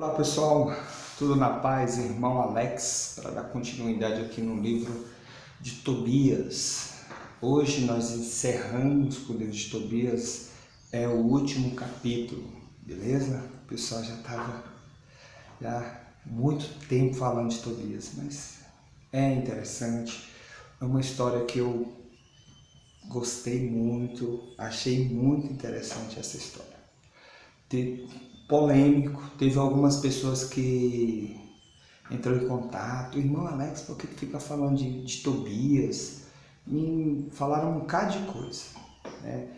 Olá pessoal, tudo na paz? Irmão Alex, para dar continuidade aqui no livro de Tobias. Hoje nós encerramos com o livro de Tobias, é o último capítulo, beleza? O pessoal já estava muito tempo falando de Tobias, mas é interessante, é uma história que eu gostei muito, achei muito interessante essa história. Polêmico, teve algumas pessoas que entrou em contato, irmão Alex, por que fica falando de Tobias? Me falaram um bocado de coisa, né?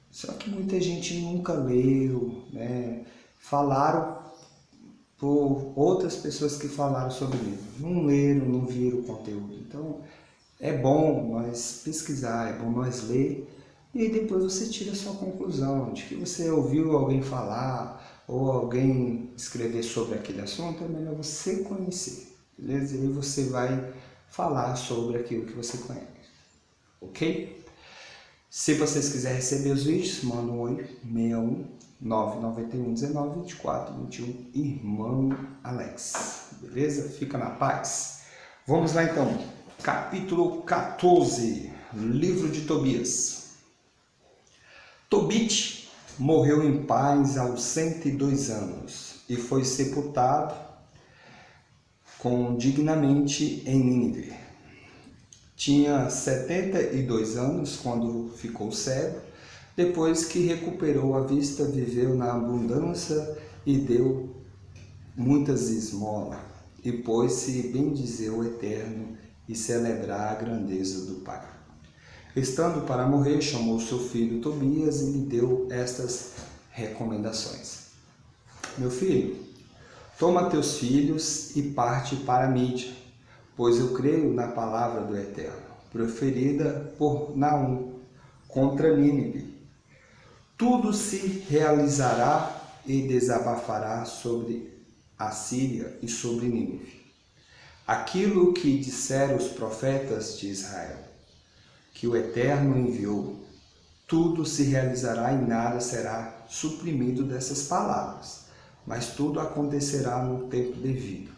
Só que muita gente nunca leu, né? Falaram por outras pessoas que falaram sobre o livro, não leram, não viram o conteúdo. Então é bom nós pesquisar, é bom nós ler e aí depois você tira a sua conclusão de que você ouviu alguém falar ou alguém escrever sobre aquele assunto. É melhor você conhecer, beleza? E aí você vai falar sobre aquilo que você conhece, ok? Se vocês quiserem receber os vídeos, manda um oi, 61 991 19 24 21, irmão Alex, beleza? Fica na paz. Vamos lá então, capítulo 14, livro de Tobias. Tobit morreu em paz aos 102 anos e foi sepultado dignamente em Nínive. Tinha 72 anos quando ficou cego. Depois que recuperou a vista, viveu na abundância e deu muitas esmolas, e pôs-se bendizer o Eterno e celebrar a grandeza do Pai. Estando para morrer, chamou seu filho Tobias e lhe deu estas recomendações. Meu filho, toma teus filhos e parte para Mídia, pois eu creio na palavra do Eterno, proferida por Naum contra Nínive. Tudo se realizará e desabafará sobre a Síria e sobre Nínive. Aquilo que disseram os profetas de Israel, que o Eterno enviou, tudo se realizará e nada será suprimido dessas palavras, mas tudo acontecerá no tempo devido.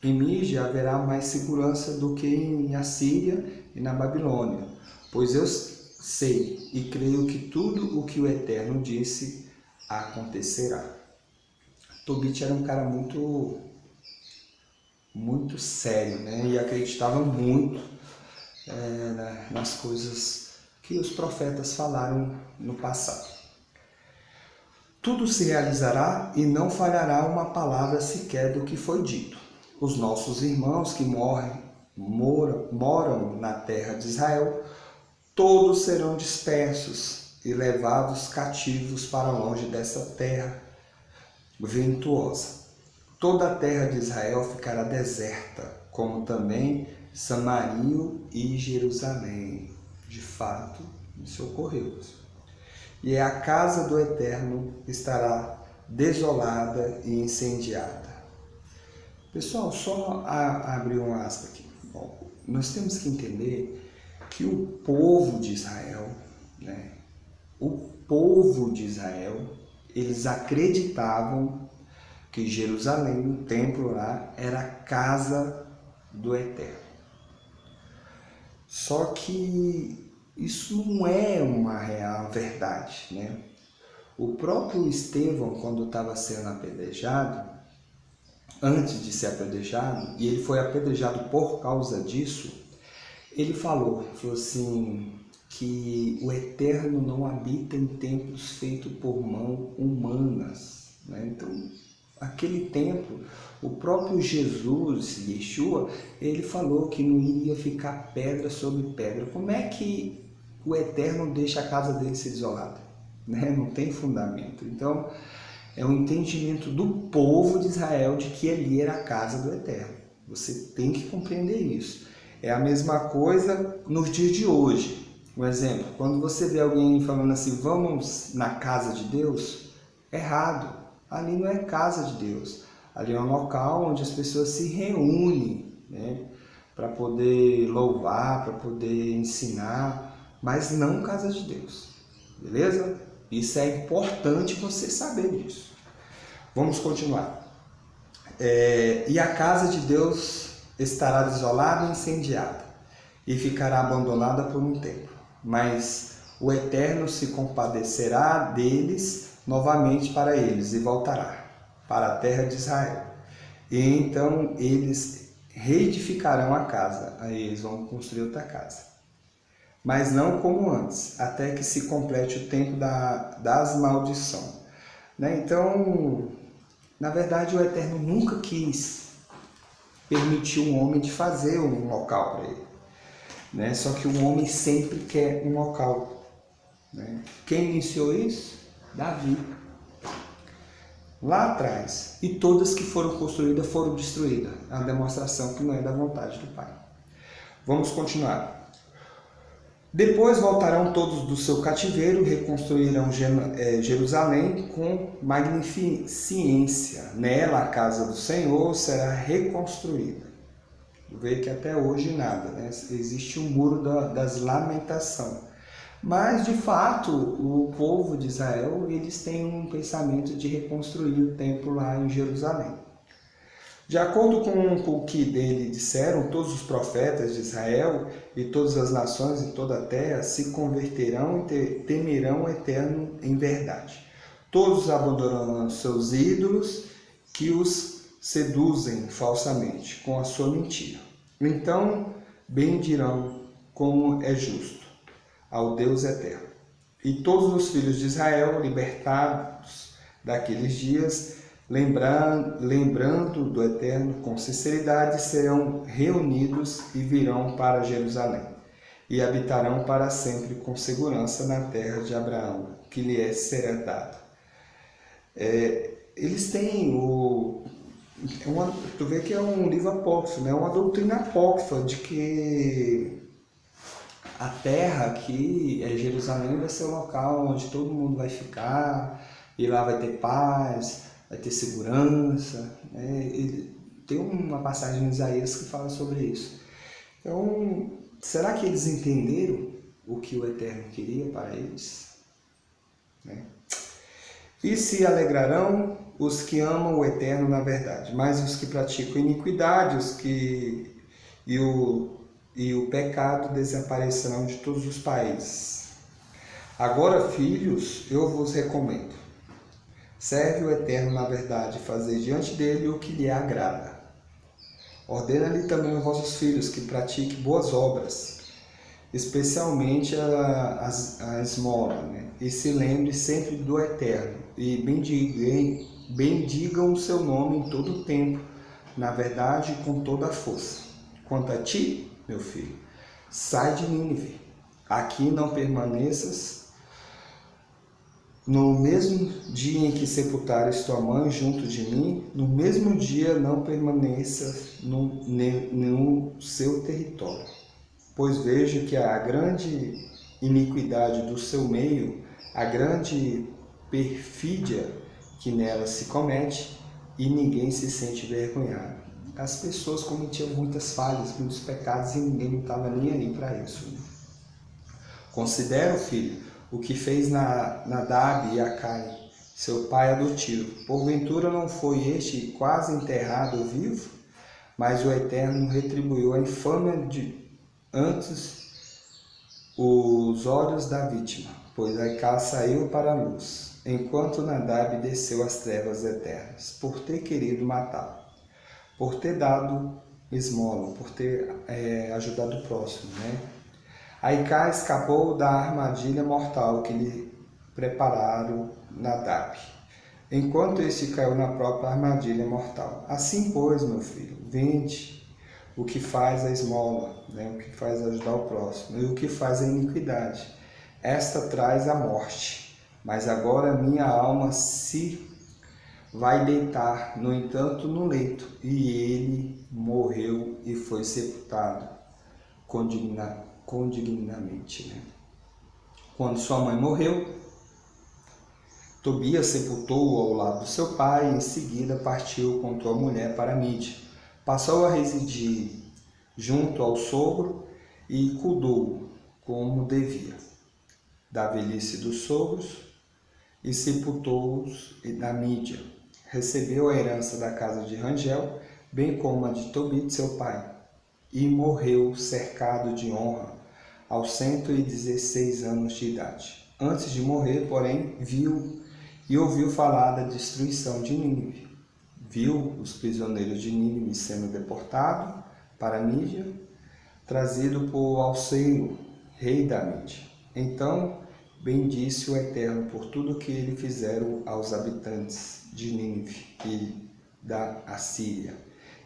Em Mídia haverá mais segurança do que em Assíria e na Babilônia, pois eu sei e creio que tudo o que o Eterno disse acontecerá. Tobit era um cara muito sério, né? E acreditava muito nas coisas que os profetas falaram no passado. Tudo se realizará e não falhará uma palavra sequer do que foi dito. Os nossos irmãos que moram na terra de Israel, todos serão dispersos e levados cativos para longe dessa terra ventuosa. Toda a terra de Israel ficará deserta, como também Samaria e Jerusalém. De fato, isso ocorreu. E a casa do Eterno estará desolada e incendiada. Pessoal, só abrir um aspa aqui. Bom, nós temos que entender que o povo de Israel, né? Eles acreditavam que Jerusalém, o templo lá, era a casa do Eterno. Só que isso não é uma real verdade, né? O próprio Estevão, quando estava sendo apedrejado, antes de ser apedrejado, e ele foi apedrejado por causa disso, ele falou assim, que o Eterno não habita em templos feitos por mãos humanas, né? Então, aquele templo, o próprio Jesus, Yeshua, ele falou que não iria ficar pedra sobre pedra. Como é que o Eterno deixa a casa dele ser desolada? Né? Não tem fundamento. Então, é um entendimento do povo de Israel de que ali era a casa do Eterno. Você tem que compreender isso. É a mesma coisa nos dias de hoje. Um exemplo, quando você vê alguém falando assim, vamos na casa de Deus, errado. Ali não é casa de Deus. Ali é um local onde as pessoas se reúnem, né, para poder louvar, para poder ensinar, mas não casa de Deus. Beleza? Isso é importante você saber disso. Vamos continuar. E a casa de Deus estará desolada e incendiada, e ficará abandonada por um tempo. Mas o Eterno se compadecerá deles novamente para eles, e voltará para a terra de Israel. E então eles reedificarão a casa, aí eles vão construir outra casa. Mas não como antes, até que se complete o tempo das maldições. Então, na verdade, o Eterno nunca quis permitir um homem de fazer um local para ele. Só que o homem sempre quer um local. Quem iniciou isso? Davi. Lá atrás. E todas que foram construídas foram destruídas. É uma demonstração que não é da vontade do Pai. Vamos continuar. Depois voltarão todos do seu cativeiro, reconstruirão Jerusalém com magnificência. Nela a casa do Senhor será reconstruída. Vê que até hoje nada, existe um muro das lamentações. Mas, de fato, o povo de Israel, eles têm um pensamento de reconstruir o templo lá em Jerusalém. De acordo com o que dele disseram, todos os profetas de Israel e todas as nações em toda a terra se converterão e temerão o Eterno em verdade. Todos abandonarão seus ídolos que os seduzem falsamente com a sua mentira. Então bendirão como é justo ao Deus Eterno. E todos os filhos de Israel, libertados daqueles dias, lembrando do Eterno com sinceridade, serão reunidos e virão para Jerusalém, e habitarão para sempre com segurança na terra de Abraão, que lhe será dada. Eles têm tu vê que é um livro apócrifo, uma doutrina apócrifa de que a terra aqui, Jerusalém, vai ser o local onde todo mundo vai ficar, e lá vai ter paz, vai ter segurança. Tem uma passagem em Isaías que fala sobre isso. Então, será que eles entenderam o que o Eterno queria para eles? E se alegrarão os que amam o Eterno na verdade, mas os que praticam iniquidade, e o pecado desaparecerão de todos os países. Agora, filhos, eu vos recomendo. Serve o Eterno na verdade, fazer diante dele o que lhe agrada. Ordena-lhe também aos vossos filhos que pratiquem boas obras, especialmente a esmola, e se lembre sempre do Eterno, e bendigam o seu nome em todo o tempo, na verdade e com toda a força. Quanto a ti, meu filho, sai de Nínive, aqui não permaneças. No mesmo dia em que sepultares tua mãe junto de mim, no mesmo dia não permaneças no seu território. Pois vejo que a grande iniquidade do seu meio, a grande perfídia que nela se comete, e ninguém se sente envergonhado. As pessoas cometiam muitas falhas, muitos pecados, e ninguém não estava nem aí para isso. Considera, filho, o que fez Nadab e Acai, seu pai adotivo. Porventura não foi este quase enterrado vivo? Mas o Eterno retribuiu a infâmia antes os olhos da vítima, pois Acai saiu para a luz, enquanto Nadab desceu às trevas eternas, por ter querido matá-lo, por ter dado esmola, por ter ajudado o próximo, Acai escapou da armadilha mortal que lhe prepararam Nadab, enquanto este caiu na própria armadilha mortal. Assim, pois, meu filho, vende o que faz a esmola, o que faz ajudar o próximo, e o que faz a iniquidade. Esta traz a morte, mas agora minha alma se vai deitar, no entanto, no leito, e ele morreu e foi sepultado condignamente. Quando sua mãe morreu, Tobias sepultou-o ao lado do seu pai, e em seguida partiu com tua mulher para Mídia. Passou a residir junto ao sogro e cuidou como devia da velhice dos sogros, e sepultou-os na Mídia. recebeu a herança da casa de Rangel, bem como a de Tobit, seu pai, e morreu cercado de honra aos 116 anos de idade. Antes de morrer, porém, viu e ouviu falar da destruição de Nínive. Viu os prisioneiros de Nínive sendo deportados para Mídia, trazido por Alceiro, rei da Mídia. Então bendisse o Eterno por tudo que ele fizeram aos habitantes de Nínive e da Assíria,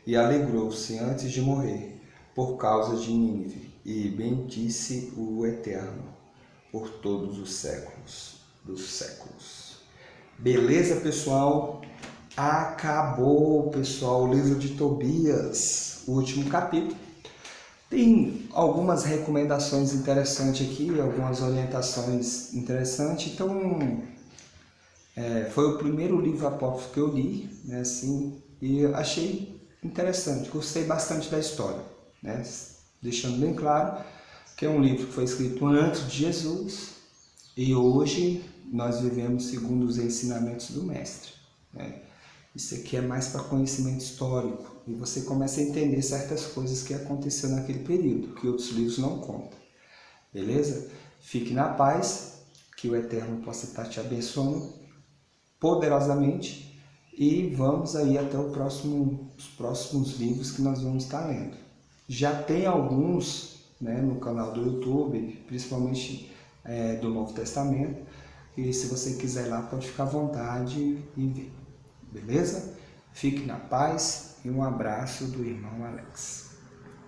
e alegrou-se antes de morrer por causa de Nínive, e bendisse o Eterno por todos os séculos dos séculos. Beleza, pessoal? Acabou, pessoal, o livro de Tobias, o último capítulo. Tem algumas recomendações interessantes aqui, algumas orientações interessantes. Então, foi o primeiro livro apócrifo que eu li, né, assim, e eu achei interessante, gostei bastante da história, né, deixando bem claro que é um livro que foi escrito antes de Jesus e hoje nós vivemos segundo os ensinamentos do Mestre, né? Isso aqui é mais para conhecimento histórico e você começa a entender certas coisas que aconteceram naquele período, que outros livros não contam. Beleza? Fique na paz, que o Eterno possa estar te abençoando poderosamente e vamos aí até os próximos livros que nós vamos estar lendo. Já tem alguns, né, no canal do YouTube, principalmente do Novo Testamento, e se você quiser ir lá pode ficar à vontade e ver. Beleza? Fique na paz e um abraço do irmão Alex.